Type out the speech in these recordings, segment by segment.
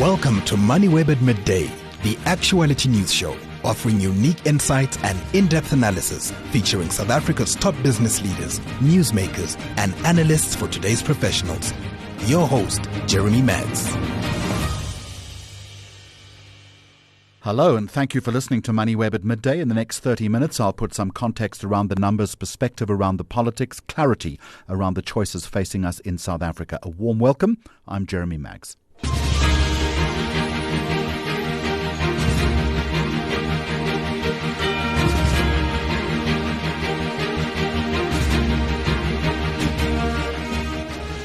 Welcome to Moneyweb at Midday, the actuality news show, offering unique insights and in-depth analysis, featuring South Africa's top business leaders, newsmakers, and analysts for today's professionals. Your host, Jeremy Maggs. Hello, and thank you for listening to Moneyweb at Midday. In the next 30 minutes, I'll put some context around the numbers, perspective around the politics, clarity around the choices facing us in South Africa. A warm welcome. I'm Jeremy Maggs.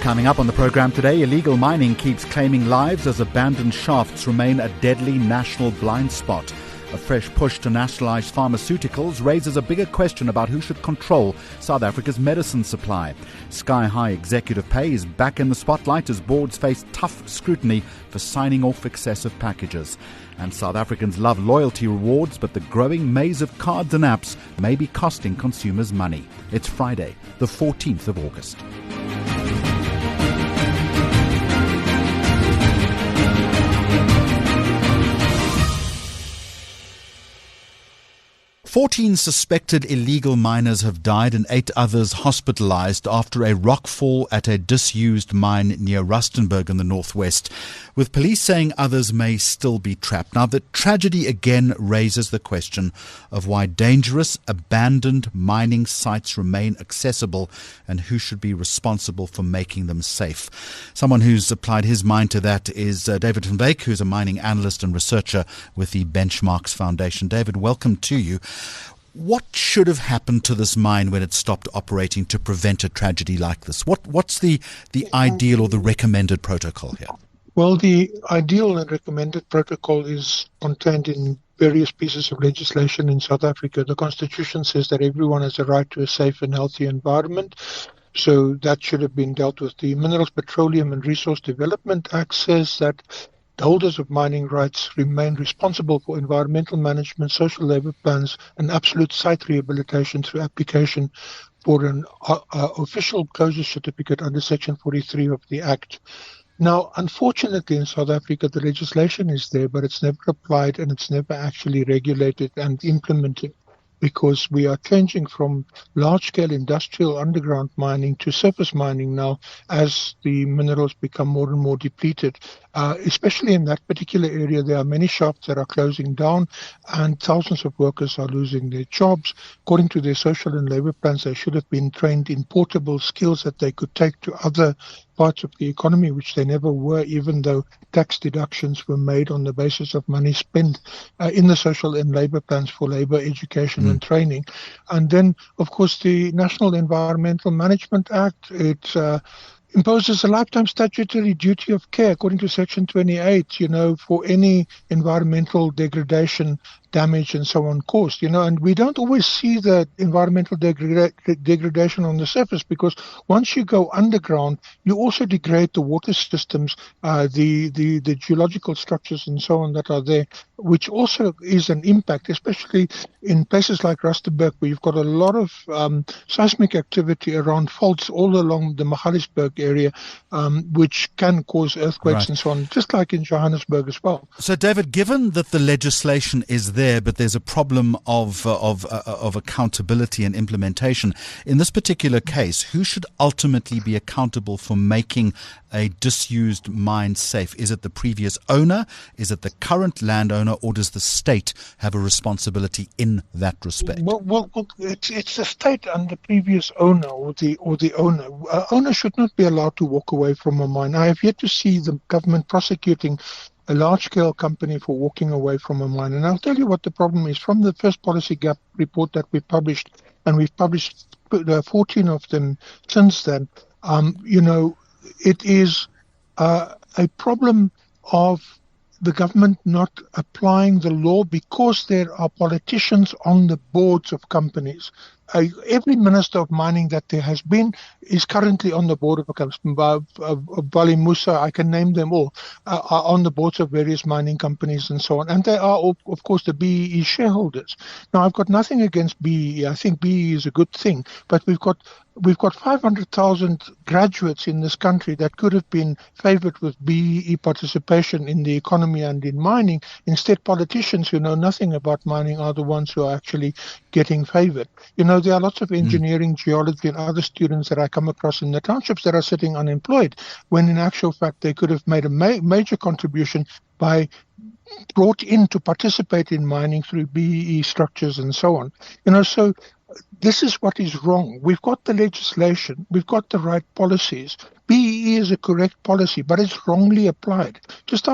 Coming up on the program today, illegal mining keeps claiming lives as abandoned shafts remain a deadly national blind spot. A fresh push to nationalise pharmaceuticals raises a bigger question about who should control South Africa's medicine supply. Sky-high executive pay is back in the spotlight as boards face tough scrutiny for signing off excessive packages. And South Africans love loyalty rewards, but the growing maze of cards and apps may be costing consumers money. It's Friday, the 14th of August. 14 suspected illegal miners have died and 8 others hospitalized after a rockfall at a disused mine near Rustenburg in the northwest, with police saying others may still be trapped. Now, the tragedy again raises the question of why dangerous, abandoned mining sites remain accessible and who should be responsible for making them safe. Someone who's applied his mind to that is David van Wyk, who's a mining analyst and researcher with the Benchmarks Foundation. David, welcome to you. What should have happened to this mine when it stopped operating to prevent a tragedy like this? What's the ideal or the recommended protocol here? Well, the ideal and recommended protocol is contained in various pieces of legislation in South Africa. The Constitution says that everyone has a right to a safe and healthy environment. So that should have been dealt with. The Minerals, Petroleum and Resource Development Act says that the holders of mining rights remain responsible for environmental management, social labor plans, and absolute site rehabilitation through application for an official closure certificate under Section 43 of the Act. Now, unfortunately, in South Africa, the legislation is there, but it's never applied and it's never actually regulated and implemented, because we are changing from large-scale industrial underground mining to surface mining now as the minerals become more and more depleted. Especially in that particular area, there are many shafts that are closing down and thousands of workers are losing their jobs. According to their social and labor plans, they should have been trained in portable skills that they could take to other parts of the economy, which they never were, even though tax deductions were made on the basis of money spent in the social and labor plans for labor education and training. And then, of course, the National Environmental Management Act, it imposes a lifetime statutory duty of care, according to Section 28, for any environmental degradation, damage and so on caused, and we don't always see the environmental degradation on the surface, because once you go underground, you also degrade the water systems, the geological structures and so on that are there, which also is an impact, especially in places like Rustenburg, where you've got a lot of seismic activity around faults all along the Magaliesburg area, which can cause earthquakes and so on, just like in Johannesburg as well. So, David, given that the legislation is there, but there's a problem of accountability and implementation. In this particular case, who should ultimately be accountable for making a disused mine safe? Is it the previous owner? Is it the current landowner? Or does the state have a responsibility in that respect? Well, it's the state and the previous owner or the owner. Owner should not be allowed to walk away from a mine. I have yet to see the government prosecuting a large-scale company for walking away from a mine. And I'll tell you what the problem is. From the first policy gap report that we published, and we've published 14 of them since then, it is a problem of the government not applying the law because there are politicians on the boards of companies. every minister of mining that there has been is currently on the board of a company. Bali Musa, I can name them all, are on the boards of various mining companies and so on. And they are, of course, the BEE shareholders. Now, I've got nothing against BEE. I think BEE is a good thing, but we've got 500,000 graduates in this country that could have been favored with BEE participation in the economy and in mining. Instead, politicians who know nothing about mining are the ones who are actually getting favored. There are lots of engineering, geology, and other students that I come across in the townships that are sitting unemployed, when in actual fact they could have made a major contribution by brought in to participate in mining through BEE structures and so on. So this is what is wrong. We've got the legislation, we've got the right policies. BEE is a correct policy, but it's wrongly applied. Just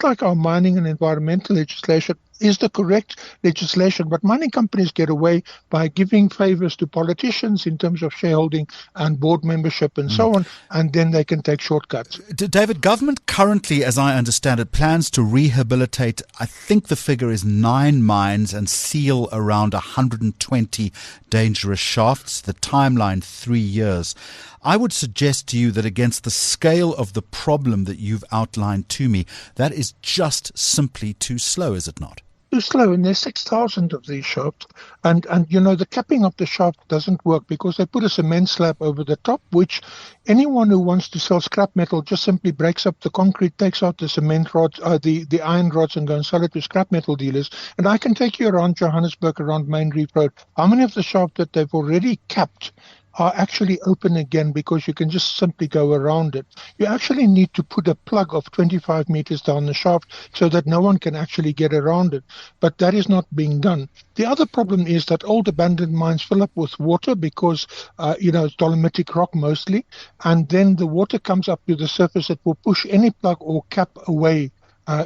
like our mining and environmental legislation is the correct legislation, but mining companies get away by giving favors to politicians in terms of shareholding and board membership and so on, and then they can take shortcuts. David, government currently, as I understand it, plans to rehabilitate, I think the figure is 9 mines and seal around 120 dangerous shafts. The timeline, 3 years. I would suggest to you that against the scale of the problem that you've outlined to me, that is just simply too slow, is it not? Too slow, and there's 6,000 of these shafts, and the capping of the shaft doesn't work because they put a cement slab over the top, which anyone who wants to sell scrap metal just simply breaks up the concrete, takes out the cement rods, the iron rods, and go and sell it to scrap metal dealers. And I can take you around Johannesburg, around Main Reef Road. How many of the shafts that they've already capped are actually open again because you can just simply go around it? You actually need to put a plug of 25 meters down the shaft so that no one can actually get around it. But that is not being done. The other problem is that old abandoned mines fill up with water because, it's dolomitic rock mostly. And then the water comes up to the surface that will push any plug or cap away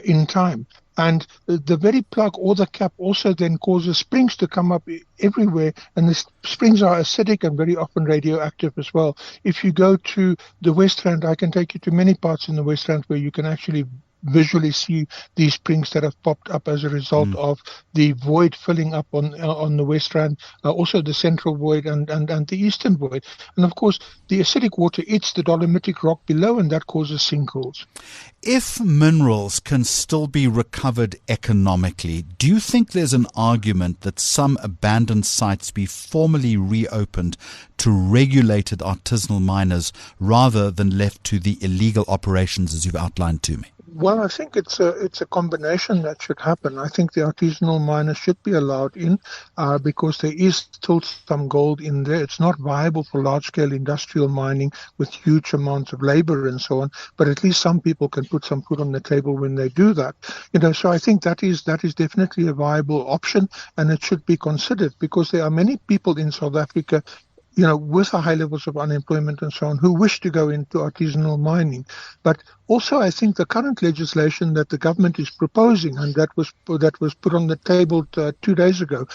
in time. And the very plug or the cap also then causes springs to come up everywhere, and the springs are acidic and very often radioactive as well. If you go to the West Rand, I can take you to many parts in the West Rand where you can actually visually see these springs that have popped up as a result of the void filling up on the West Rand, also the central void and the eastern void. And of course, the acidic water eats the dolomitic rock below, and that causes sinkholes. If minerals can still be recovered economically, do you think there's an argument that some abandoned sites be formally reopened to regulated artisanal miners rather than left to the illegal operations as you've outlined to me? Well, I think it's a combination that should happen. I think the artisanal miners should be allowed in because there is still some gold in there. It's not viable for large-scale industrial mining with huge amounts of labor and so on, but at least some people can put some food on the table when they do that. So I think that is definitely a viable option, and it should be considered because there are many people in South Africa with high levels of unemployment and so on, who wish to go into artisanal mining. But also, I think the current legislation that the government is proposing, and that was put on the table 2 days ago,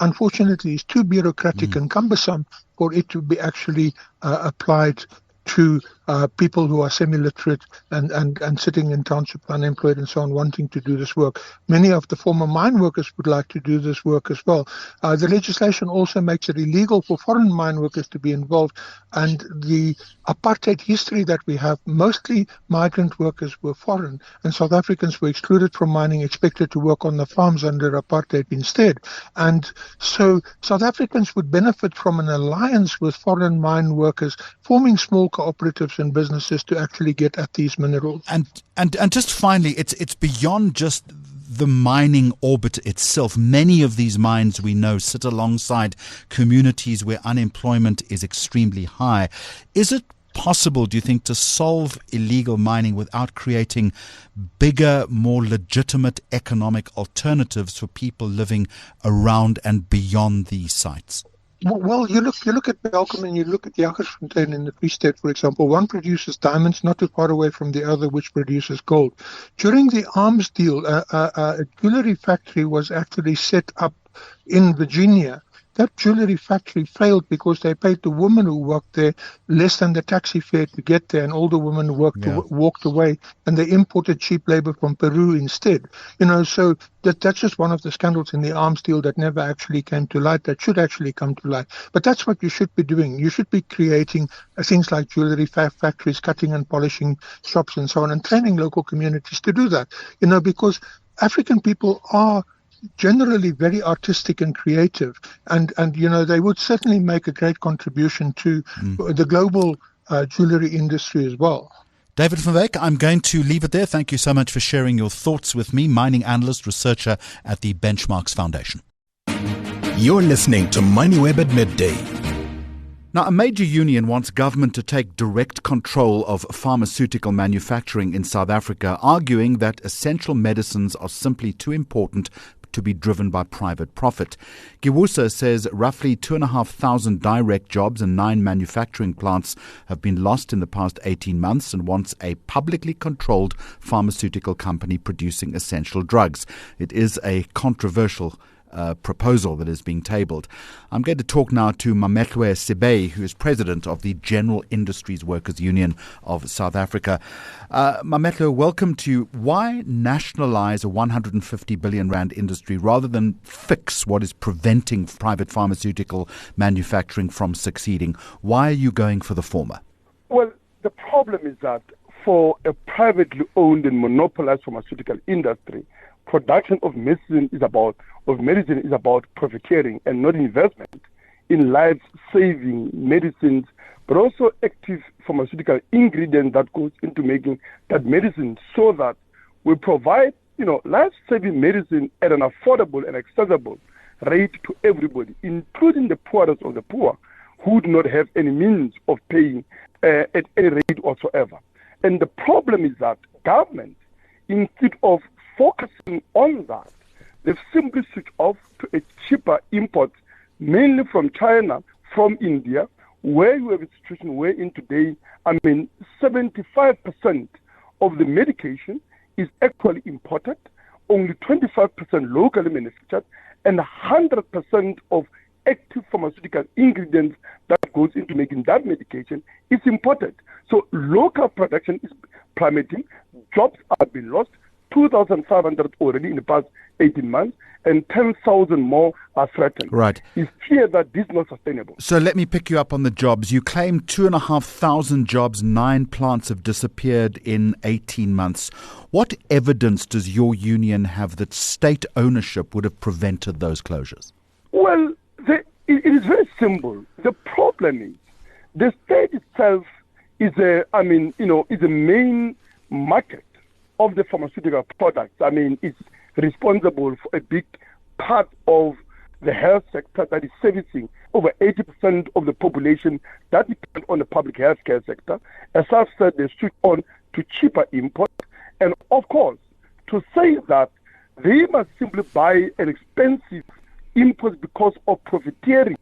unfortunately is too bureaucratic and cumbersome for it to be actually applied to people who are semi-literate and sitting in townships unemployed and so on, wanting to do this work. Many of the former mine workers would like to do this work as well. The legislation also makes it illegal for foreign mine workers to be involved, and the apartheid history that we have, mostly migrant workers were foreign, and South Africans were excluded from mining, expected to work on the farms under apartheid instead. And so South Africans would benefit from an alliance with foreign mine workers, forming small cooperatives and businesses to actually get at these minerals. And just finally, it's beyond just the mining orbit itself. Many of these mines, we know, sit alongside communities where unemployment is extremely high. Is it possible, do you think, to solve illegal mining without creating bigger, more legitimate economic alternatives for people living around and beyond these sites? Well, you look at Belcom and you look at Jagersfontein in the Free State, for example. One produces diamonds not too far away from the other, which produces gold. During the arms deal, a jewelry factory was actually set up in Virginia that jewelry factory failed because they paid the women who worked there less than the taxi fare to get there, and all the women walked away, and they imported cheap labor from Peru instead. So that's just one of the scandals in the arms deal that never actually came to light, that should actually come to light. But that's what you should be doing. You should be creating things like jewelry factories, cutting and polishing shops and so on, and training local communities to do that. Because African people are generally very artistic and creative, and they would certainly make a great contribution to the global jewelry industry as well. David van Wyk, I'm going to leave it there. Thank you so much for sharing your thoughts with me, mining analyst, researcher at the Benchmarks Foundation. You're listening to Moneyweb at Midday. Now, a major union wants government to take direct control of pharmaceutical manufacturing in South Africa, arguing that essential medicines are simply too important to be driven by private profit. Giwusa says roughly 2,500 direct jobs and 9 manufacturing plants have been lost in the past 18 months and wants a publicly controlled pharmaceutical company producing essential drugs. It is a controversial proposal that is being tabled. I'm going to talk now to Mametlwe Sibey, who is president of the General Industries Workers Union of South Africa. Mametlwe, welcome to you. Why nationalize a 150 billion rand industry rather than fix what is preventing private pharmaceutical manufacturing from succeeding? Why are you going for the former? Well, the problem is that for a privately owned and monopolized pharmaceutical industry, production of medicine is about profiteering and not investment in life-saving medicines, but also active pharmaceutical ingredient that goes into making that medicine, so that we provide, life-saving medicine at an affordable and accessible rate to everybody, including the poorest of the poor, who do not have any means of paying at any rate whatsoever. And the problem is that government, instead of focusing on that, they've simply switched off to a cheaper import, mainly from China, from India, where you have a situation wherein today, 75% of the medication is actually imported, only 25% locally manufactured, and 100% of active pharmaceutical ingredients that goes into making that medication is imported. So local production is plummeting, jobs are being lost, 2,500 already in the past 18 months, and 10,000 more are threatened. Right. It's clear that this is not sustainable. So let me pick you up on the jobs. You claim 2,500 jobs, 9 plants have disappeared in 18 months. What evidence does your union have that state ownership would have prevented those closures? Well, it is very simple. The problem is the state itself is a main market of the pharmaceutical products. It's responsible for a big part of the health sector that is servicing over 80% of the population that depend on the public healthcare sector. As I've said, they switch on to cheaper imports. And of course, to say that they must simply buy an expensive import because of profiteering,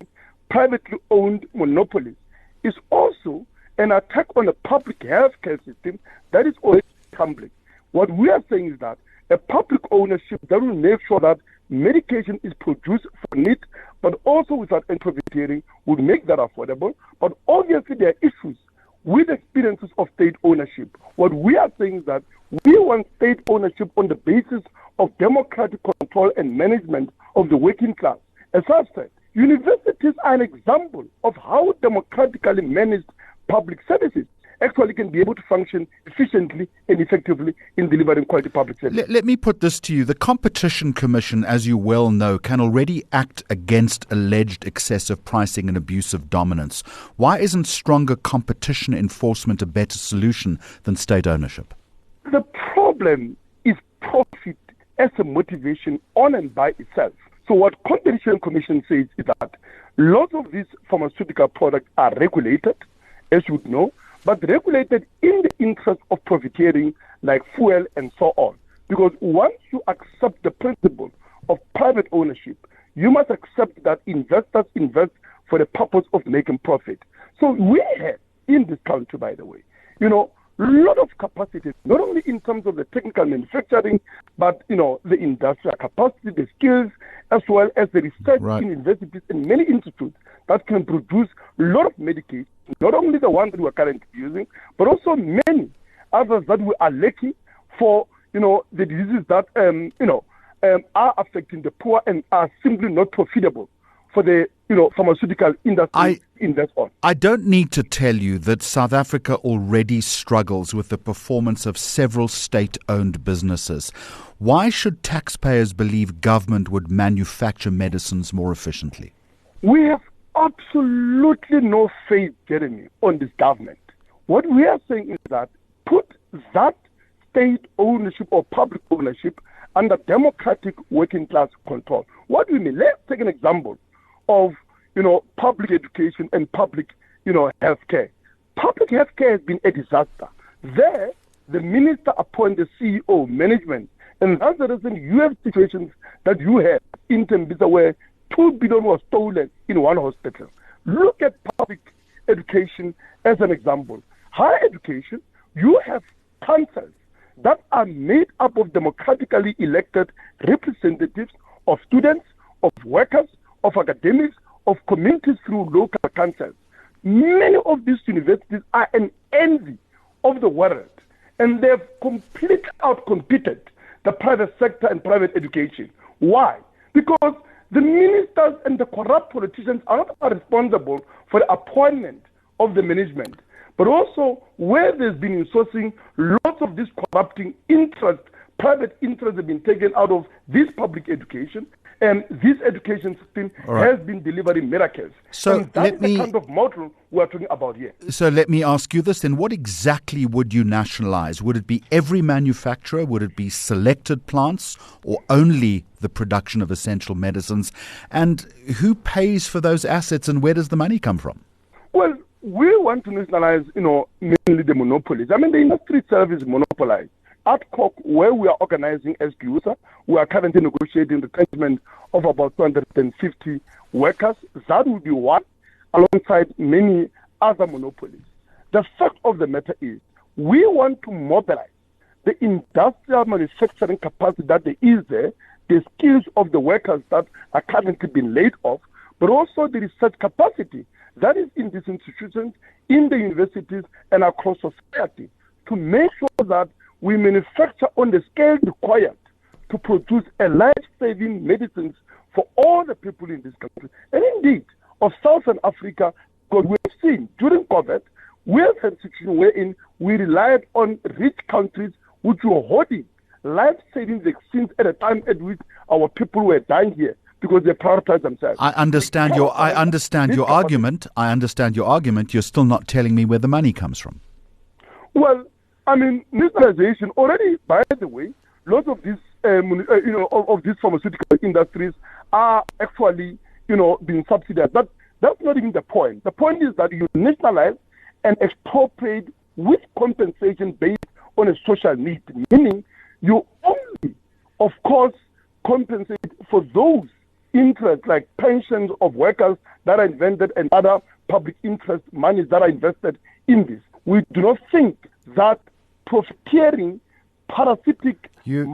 privately owned monopolies, is also an attack on the public healthcare system that is already crumbling. What we are saying is that a public ownership that will make sure that medication is produced for need, but also without any profiteering, would make that affordable. But obviously there are issues with experiences of state ownership. What we are saying is that we want state ownership on the basis of democratic control and management of the working class. As I've said, universities are an example of how democratically managed public services actually can be able to function efficiently and effectively in delivering quality public service. Let me put this to you. The Competition Commission, as you well know, can already act against alleged excessive pricing and abusive dominance. Why isn't stronger competition enforcement a better solution than state ownership? The problem is profit as a motivation on and by itself. So what Competition Commission says is that lots of these pharmaceutical products are regulated, as you would know, but regulated in the interest of profiteering, like fuel and so on. Because once you accept the principle of private ownership, you must accept that investors invest for the purpose of making profit. So we have, in this country, by the way, a lot of capacity, not only in terms of the technical manufacturing, but, the industrial capacity, the skills, as well as the research in universities and many institutes that can produce a lot of medication, not only the ones that we are currently using, but also many others that we are lacking for, the diseases that, are affecting the poor and are simply not profitable for the pharmaceutical industry invest on. I don't need to tell you that South Africa already struggles with the performance of several state-owned businesses. Why should taxpayers believe government would manufacture medicines more efficiently? We have absolutely no faith, Jeremy, on this government. What we are saying is that put that state ownership or public ownership under democratic working class control. What do we mean? Let's take an example of, public education and public, healthcare. Public healthcare has been a disaster. There, the minister appoints the CEO, management, and that's the reason you have situations that you have in Tembisa where 2 billion was stolen in one hospital. Look at public education as an example. Higher education, you have councils that are made up of democratically elected representatives of students, of workers, of academics, of communities through local councils. Many of these universities are an envy of the world, and they've completely outcompeted the private sector and private education. Why? Because the ministers and the corrupt politicians are not responsible for the appointment of the management, but also where there's been insourcing, lots of this corrupting interest, private interests have been taken out of this public education, and this education system has been delivering miracles. So and that is the kind of model we're talking about here. So let me ask you this then. What exactly would you nationalize? Would it be every manufacturer? Would it be selected plants, or only the production of essential medicines? And who pays for those assets, and where does the money come from? Well, we want to nationalize, mainly the monopolies. I mean, the industry itself is monopolized. At COC, where we are organizing as GUSA, we are currently negotiating the retrenchment of about 250 workers. That will be one, alongside many other monopolies. The fact of the matter is, we want to mobilize the industrial manufacturing capacity that there is there, the skills of the workers that are currently being laid off, but also the research capacity that is in these institutions, in the universities, and across society, to make sure that we manufacture on the scale required to produce a life-saving medicines for all the people in this country. And indeed, of Southern Africa, because we have seen during COVID, we have had a situation wherein we relied on rich countries which were holding life-saving vaccines at a time at which our people were dying here because they prioritized themselves. I understand your argument. I understand your argument. You're still not telling me where the money comes from. Well, I mean, nationalization already, by the way, lots of these, of these pharmaceutical industries are actually, being subsidized. But that's not even the point. The point is that you nationalize and expropriate with compensation based on a social need, meaning you only, of course, compensate for those interests like pensions of workers that are invented and other public interest monies that are invested in this. We do not think that profiteering, parasitic. You've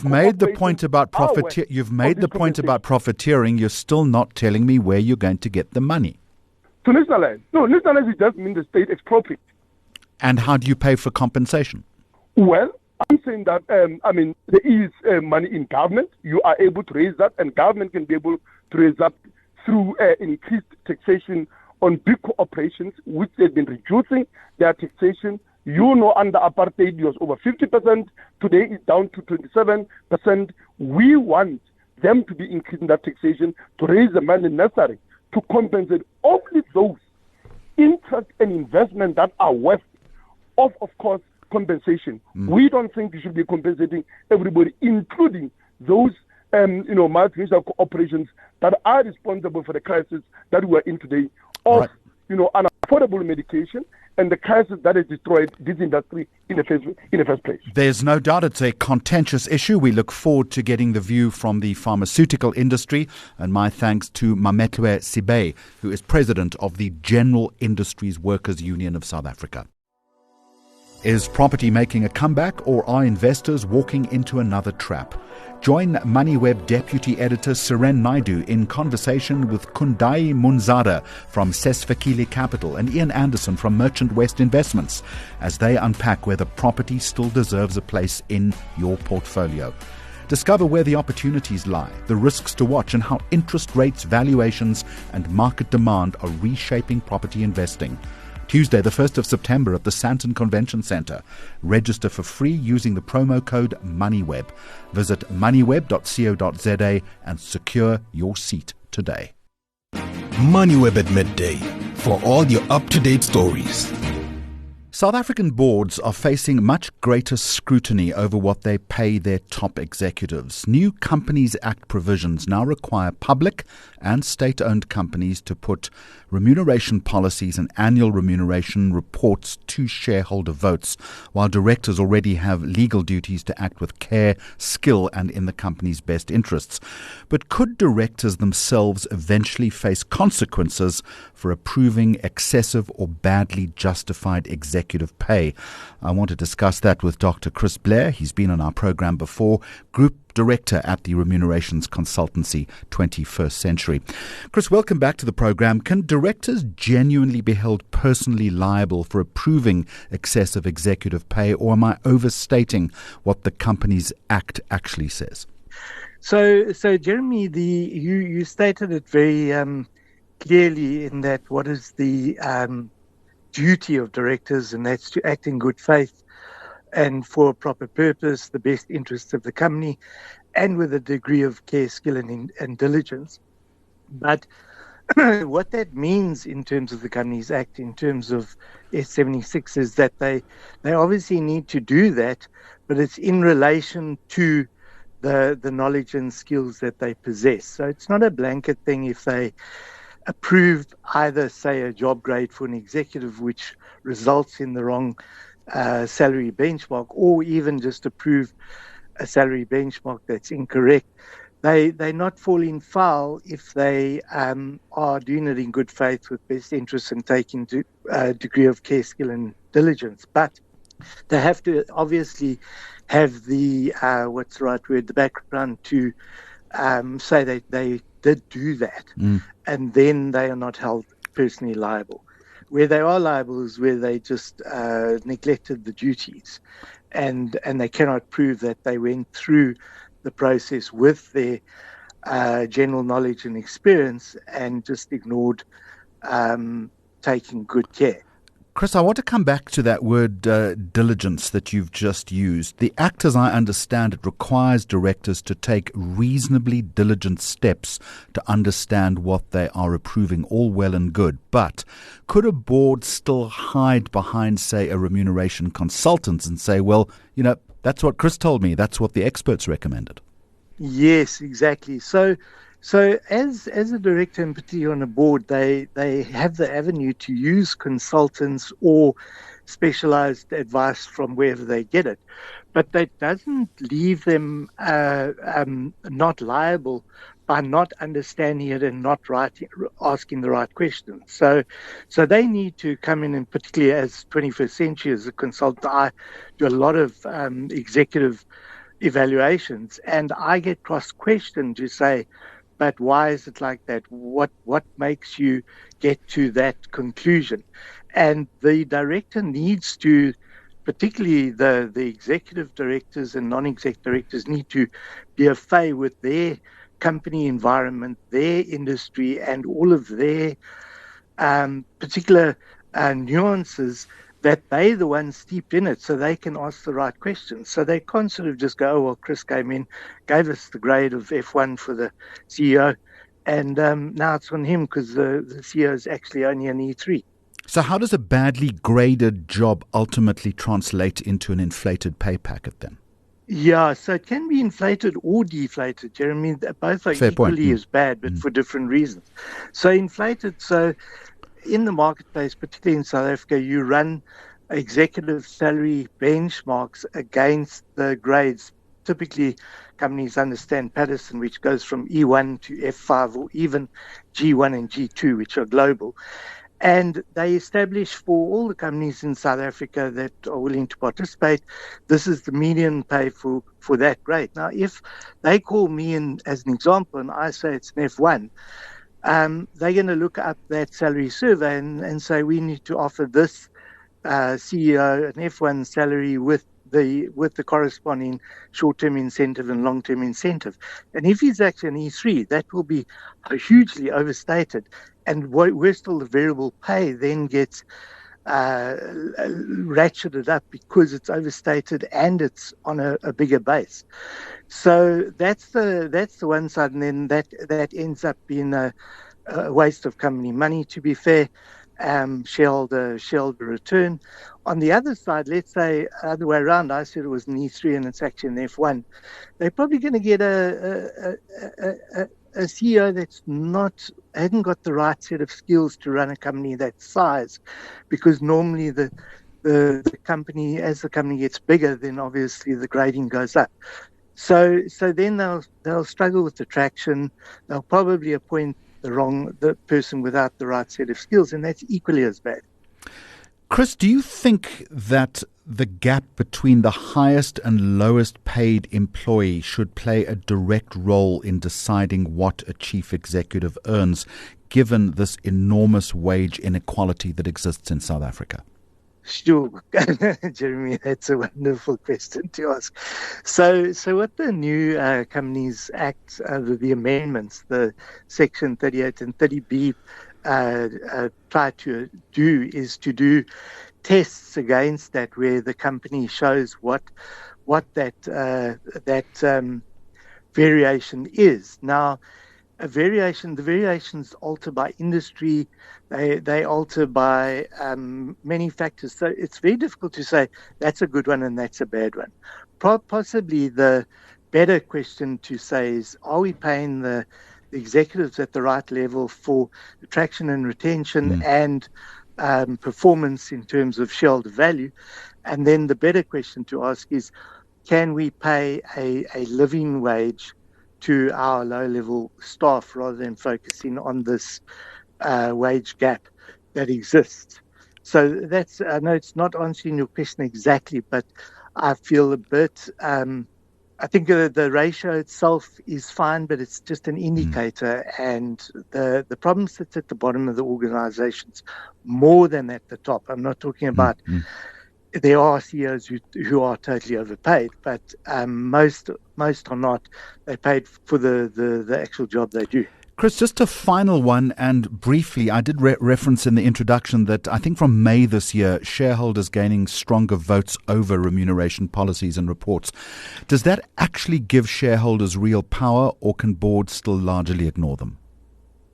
made the point about profiteering. You've made the point about profiteering. You're still not telling me where you're going to get the money. To nationalize. No, nationalize it does mean the state expropriate. And how do you pay for compensation? Well, I'm saying that, there is money in government. You are able to raise that, and government can be able to raise that through increased taxation on big corporations, which they've been reducing their taxation. Under apartheid, it was over 50%. Today, it's down to 27%. We want them to be increasing that taxation to raise the money necessary to compensate only those interests and investments that are worth of course, compensation. We don't think we should be compensating everybody, including those multinational corporations that are responsible for the crisis that we're in today of unaffordable medication and the crisis that has destroyed this industry in the first place. There's no doubt it's a contentious issue. We look forward to getting the view from the pharmaceutical industry, and my thanks to Mametlwe Sibe, who is president of the General Industries Workers Union of South Africa. Is property making a comeback, or are investors walking into another trap? Join Moneyweb Deputy Editor Suren Naidu in conversation with Kundai Munzada from Sesfakile Capital and Ian Anderson from Merchant West Investments as they unpack whether property still deserves a place in your portfolio. Discover where the opportunities lie, the risks to watch, and how interest rates, valuations, and market demand are reshaping property investing. Tuesday, the 1st of September at the Sandton Convention Centre. Register for free using the promo code MONEYWEB. Visit moneyweb.co.za and secure your seat today. Moneyweb at midday for all your up-to-date stories. South African boards are facing much greater scrutiny over what they pay their top executives. New Companies Act provisions now require public and state-owned companies to put remuneration policies and annual remuneration reports to shareholder votes, while directors already have legal duties to act with care, skill, and in the company's best interests. But could directors themselves eventually face consequences for approving excessive or badly justified executive pay? I want to discuss that with Dr. Chris Blair. He's been on our program before, Group Director at the Remunerations Consultancy 21st Century. Chris, welcome back to the program. Can directors genuinely be held personally liable for approving excessive executive pay, or am I overstating what the Companies Act actually says? So Jeremy, you stated it very clearly in that what is the duty of directors, and that's to act in good faith and for a proper purpose, the best interests of the company, and with a degree of care, skill, and diligence. But what that means in terms of the Companies Act, in terms of S76, is that they obviously need to do that, but it's in relation to the knowledge and skills that they possess. So it's not a blanket thing if they approve either, say, a job grade for an executive which results in the wrong salary benchmark, or even just approve a salary benchmark that's incorrect. They're not falling foul if they are doing it in good faith with best interests and taking a degree of care, skill, and diligence. But they have to obviously have the what's the right word, the background to say that they did do that, and then they are not held personally liable. Where they are liable is where they just neglected the duties, and they cannot prove that they went through the process with their general knowledge and experience and just ignored taking good care. Chris, I want to come back to that word diligence that you've just used. The Act, as I understand it, requires directors to take reasonably diligent steps to understand what they are approving, all well and good. But could a board still hide behind, say, a remuneration consultant and say, well, that's what Chris told me, that's what the experts recommended? Yes, exactly. So as a director, and particularly on a board, they have the avenue to use consultants or specialized advice from wherever they get it. But that doesn't leave them not liable by not understanding it and not asking the right questions. So they need to come in, and particularly as 21st Century, as a consultant, I do a lot of executive evaluations, and I get cross-questioned to say, but why is it like that? What makes you get to that conclusion? And the director needs to, particularly the executive directors and non-exec directors, need to be au fait with their company environment, their industry, and all of their particular nuances, that they're the ones steeped in it, so they can ask the right questions. So they can't sort of just go, oh, well, Chris came in, gave us the grade of F1 for the CEO, and now it's on him because the CEO is actually only an E3. So how does a badly graded job ultimately translate into an inflated pay packet then? Yeah, so it can be inflated or deflated, Jeremy. Both are equally as bad, but for different reasons. So inflated, in the marketplace, particularly in South Africa, you run executive salary benchmarks against the grades. Typically, companies understand Patterson, which goes from E1 to F5, or even G1 and G2, which are global. And they establish for all the companies in South Africa that are willing to participate, this is the median pay for that grade. Now, if they call me in as an example and I say it's an F1, they're going to look up that salary survey and say we need to offer this CEO an F1 salary with the corresponding short-term incentive and long-term incentive. And if he's actually an E3, that will be hugely overstated. And where still the variable pay then gets ratcheted up because it's overstated and it's on a bigger base. So that's the one side, and then that ends up being a waste of company money, to be fair. Shareholder return. On the other side, let's say other way around, I said it was an E3 and it's actually an F1. They're probably going to get a CEO that's hadn't got the right set of skills to run a company that size, because normally the company, as the company gets bigger, then obviously the grading goes up. So then they'll struggle with the traction. They'll probably appoint the person without the right set of skills, and that's equally as bad. Chris, do you think that the gap between the highest and lowest paid employee should play a direct role in deciding what a chief executive earns, given this enormous wage inequality that exists in South Africa? Sure, Jeremy, that's a wonderful question to ask. So what the new Companies Act, the amendments, the Section 38 and 30B, try to do is to do tests against that, where the company shows what that variation is. Now, the variations alter by industry, they alter by many factors. So it's very difficult to say that's a good one and that's a bad one. Possibly the better question to say is, are we paying the executives at the right level for attraction and retention and performance in terms of shareholder value? And then the better question to ask is, can we pay a living wage to our low-level staff rather than focusing on this wage gap that exists? So that's, I know it's not answering your question exactly, but I feel a bit, I think the ratio itself is fine, but it's just an indicator, and the problem sits at the bottom of the organizations more than at the top. I'm not talking about there are CEOs who are totally overpaid, but most are not. They're paid for the actual job they do. Chris, just a final one, and briefly, I did reference in the introduction that I think from May this year, shareholders gaining stronger votes over remuneration policies and reports. Does that actually give shareholders real power, or can boards still largely ignore them?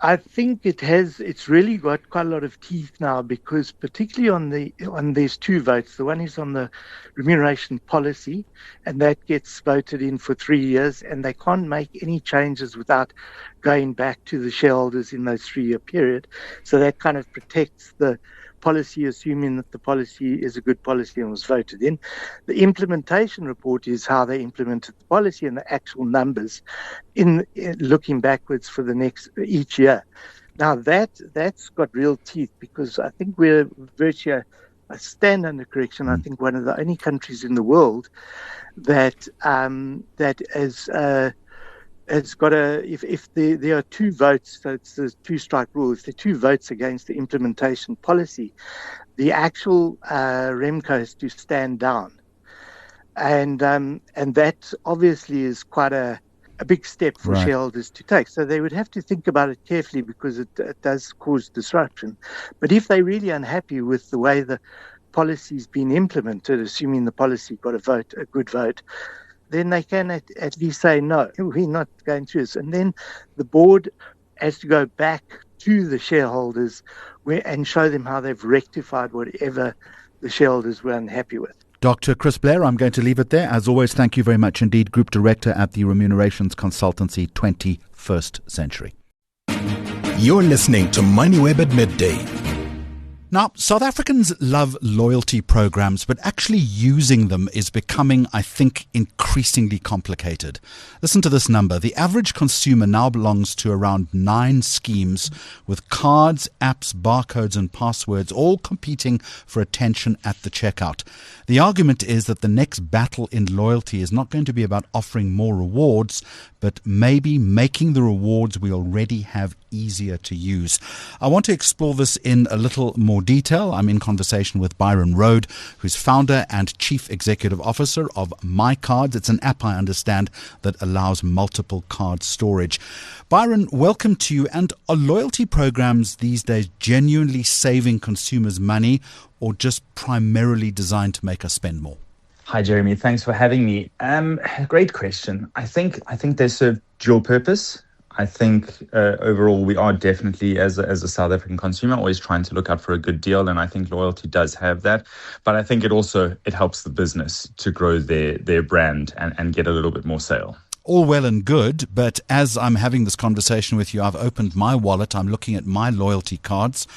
I think it's really got quite a lot of teeth now, because particularly on these two votes, the one is on the remuneration policy, and that gets voted in for 3 years, and they can't make any changes without going back to the shareholders in those 3-year period. So that kind of protects the policy, assuming that the policy is a good policy and was voted in. The implementation report is how they implemented the policy and the actual numbers in looking backwards for each year. Now that's got real teeth, because I think we're virtually, I stand under correction, I think one of the only countries in the world that has got if there are two votes, so it's the two-strike rule. If there are two votes against the implementation policy, the actual RemCo has to stand down, and that obviously is quite a big step for shareholders to take. So they would have to think about it carefully, because it does cause disruption. But if they're really unhappy with the way the policy's been implemented, assuming the policy got a good vote, then they can at least say, no, we're not going through this. And then the board has to go back to the shareholders and show them how they've rectified whatever the shareholders were unhappy with. Dr. Chris Blair, I'm going to leave it there. As always, thank you very much indeed, Group Director at the Remunerations Consultancy 21st Century. You're listening to Moneyweb at Midday. Now, South Africans love loyalty programs, but actually using them is becoming, I think, increasingly complicated. Listen to this number. The average consumer now belongs to around 9 schemes with cards, apps, barcodes and passwords all competing for attention at the checkout. The argument is that the next battle in loyalty is not going to be about offering more rewards, but maybe making the rewards we already have easier to use. I want to explore this in a little more detail. I'm in conversation with Byron Rode, who's founder and chief executive officer of My Cards. It's an app, I understand, that allows multiple card storage. Byron, welcome to you. And are loyalty programs these days genuinely saving consumers money or just primarily designed to make us spend more? Hi, Jeremy. Thanks for having me. Great question. I think they serve dual purpose. I think overall we are definitely, as a South African consumer, always trying to look out for a good deal, and I think loyalty does have that. But I think it helps the business to grow their brand and get a little bit more sale. All well and good, but as I'm having this conversation with you, I've opened my wallet. I'm looking at my loyalty cards.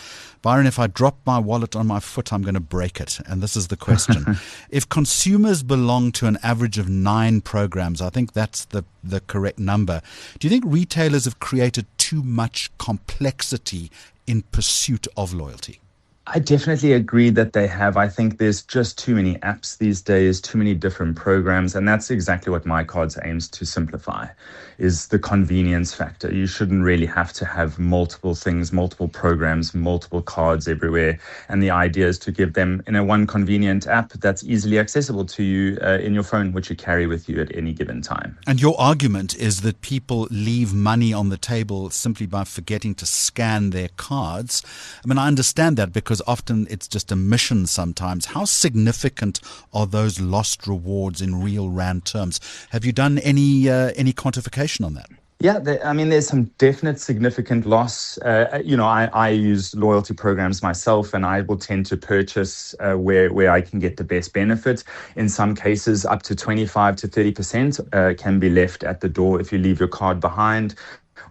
Byron, if I drop my wallet on my foot, I'm going to break it. And this is the question. If consumers belong to an average of 9 programs, I think that's the correct number. Do you think retailers have created too much complexity in pursuit of loyalty? I definitely agree that they have. I think there's just too many apps these days, too many different programs, and that's exactly what My Cards aims to simplify, is the convenience factor. You shouldn't really have to have multiple things, multiple programs, multiple cards everywhere, and the idea is to give them in a one convenient app that's easily accessible to you in your phone, which you carry with you at any given time. And your argument is that people leave money on the table simply by forgetting to scan their cards. I mean, I understand that because often it's just a mission sometimes. How significant are those lost rewards in real rand terms? Have you done any quantification on that? Yeah, there's some definite significant loss. I use loyalty programs myself, and I will tend to purchase where I can get the best benefit. In some cases, up to 25 to 30% can be left at the door if you leave your card behind.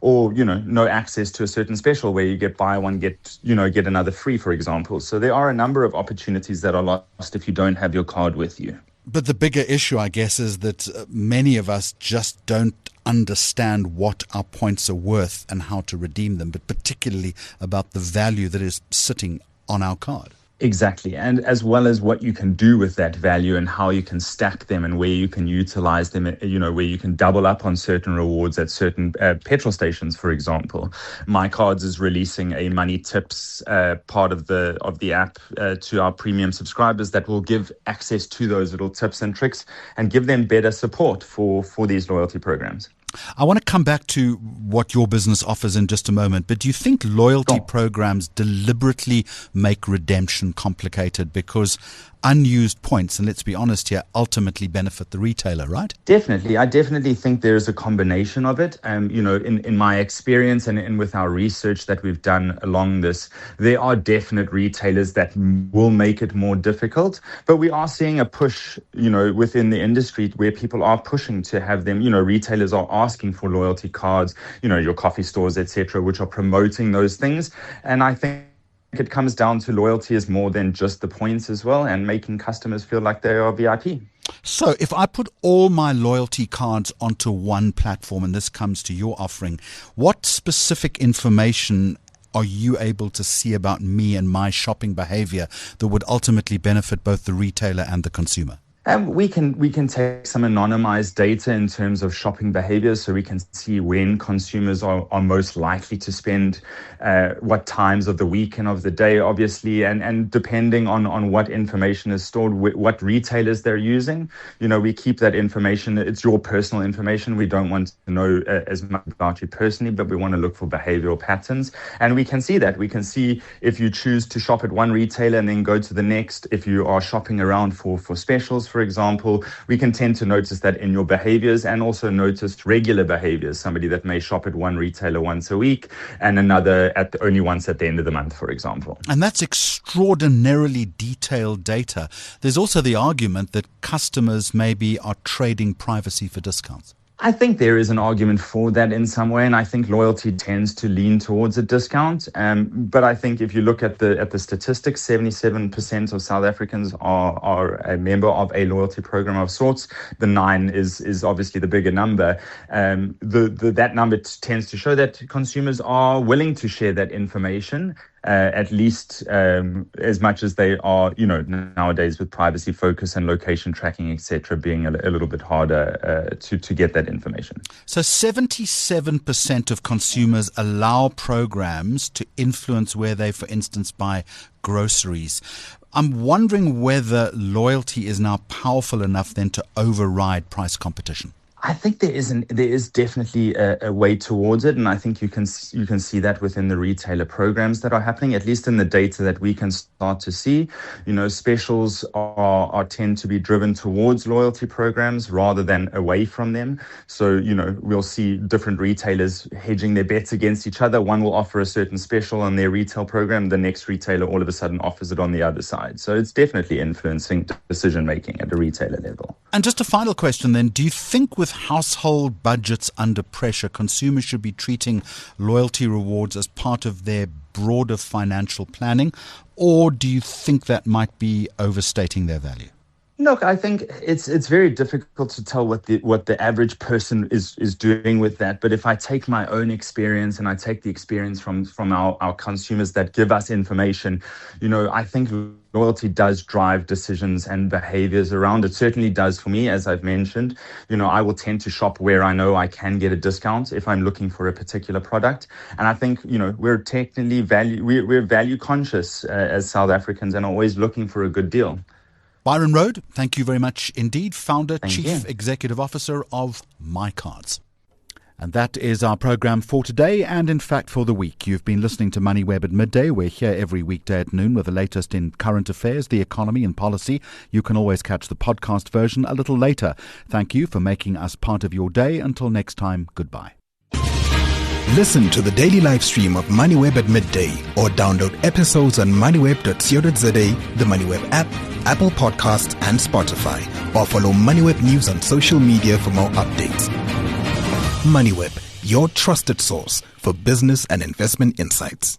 Or, no access to a certain special where you get buy one, get another free, for example. So there are a number of opportunities that are lost if you don't have your card with you. But the bigger issue, I guess, is that many of us just don't understand what our points are worth and how to redeem them, but particularly about the value that is sitting on our card. Exactly. And as well as what you can do with that value and how you can stack them and where you can utilize them, where you can double up on certain rewards at certain petrol stations, for example. My Cards is releasing a money tips part of the app to our premium subscribers that will give access to those little tips and tricks and give them better support for these loyalty programs. I want to come back to what your business offers in just a moment, but do you think loyalty programs deliberately make redemption complicated because unused points, and let's be honest here, ultimately benefit the retailer, right? Definitely. I definitely think there's a combination of it. In my experience and with our research that we've done along this, there are definite retailers that will make it more difficult, but we are seeing a push, within the industry where people are pushing to have them, retailers are asking for loyalty cards, your coffee stores, etc., which are promoting those things. And I think it comes down to loyalty is more than just the points as well, and making customers feel like they are VIP. So if I put all my loyalty cards onto one platform, and this comes to your offering, what specific information are you able to see about me and my shopping behavior that would ultimately benefit both the retailer and the consumer? We can take some anonymized data in terms of shopping behavior, so we can see when consumers are most likely to spend, what times of the week and of the day, obviously, and depending on what information is stored, what retailers they're using. We keep that information. It's your personal information. We don't want to know as much about you personally, but we want to look for behavioral patterns. And we can see that. We can see if you choose to shop at one retailer and then go to the next, if you are shopping around for specials, for example, we can tend to notice that in your behaviors, and also notice regular behaviors, somebody that may shop at one retailer once a week and another only once at the end of the month, for example. And that's extraordinarily detailed data. There's also the argument that customers maybe are trading privacy for discounts. I think there is an argument for that in some way, and I think loyalty tends to lean towards a discount. But I think if you look at the statistics, 77% of South Africans are a member of a loyalty program of sorts. The 9 is obviously the bigger number. That number tends to show that consumers are willing to share that information. At least as much as they are, nowadays with privacy focus and location tracking, etc., being a little bit harder to get that information. So 77% of consumers allow programs to influence where they, for instance, buy groceries. I'm wondering whether loyalty is now powerful enough then to override price competition. I think there is definitely a way towards it, and I think you can see that within the retailer programs that are happening, at least in the data that we can start to see. Specials are tend to be driven towards loyalty programs rather than away from them. So, we'll see different retailers hedging their bets against each other. One will offer a certain special on their retail program. The next retailer all of a sudden offers it on the other side. So it's definitely influencing decision making at a retailer level. And just a final question then, do you think with household budgets under pressure, consumers should be treating loyalty rewards as part of their broader financial planning, or do you think that might be overstating their value? Look, I think it's very difficult to tell what the average person is doing with that. But if I take my own experience and I take the experience from our consumers that give us information, I think loyalty does drive decisions and behaviors around. It certainly does for me, as I've mentioned. I will tend to shop where I know I can get a discount if I'm looking for a particular product. And I think, we're technically we're value conscious as South Africans and are always looking for a good deal. Byron Rode, thank you very much indeed. Founder, Thank Chief you. Executive Officer of MyCards. And that is our program for today and, in fact, for the week. You've been listening to Moneyweb at midday. We're here every weekday at noon with the latest in current affairs, the economy and policy. You can always catch the podcast version a little later. Thank you for making us part of your day. Until next time, goodbye. Listen to the daily live stream of Moneyweb at midday or download episodes on moneyweb.co.za, the Moneyweb app, Apple Podcasts and Spotify, or follow Moneyweb News on social media for more updates. Moneyweb, your trusted source for business and investment insights.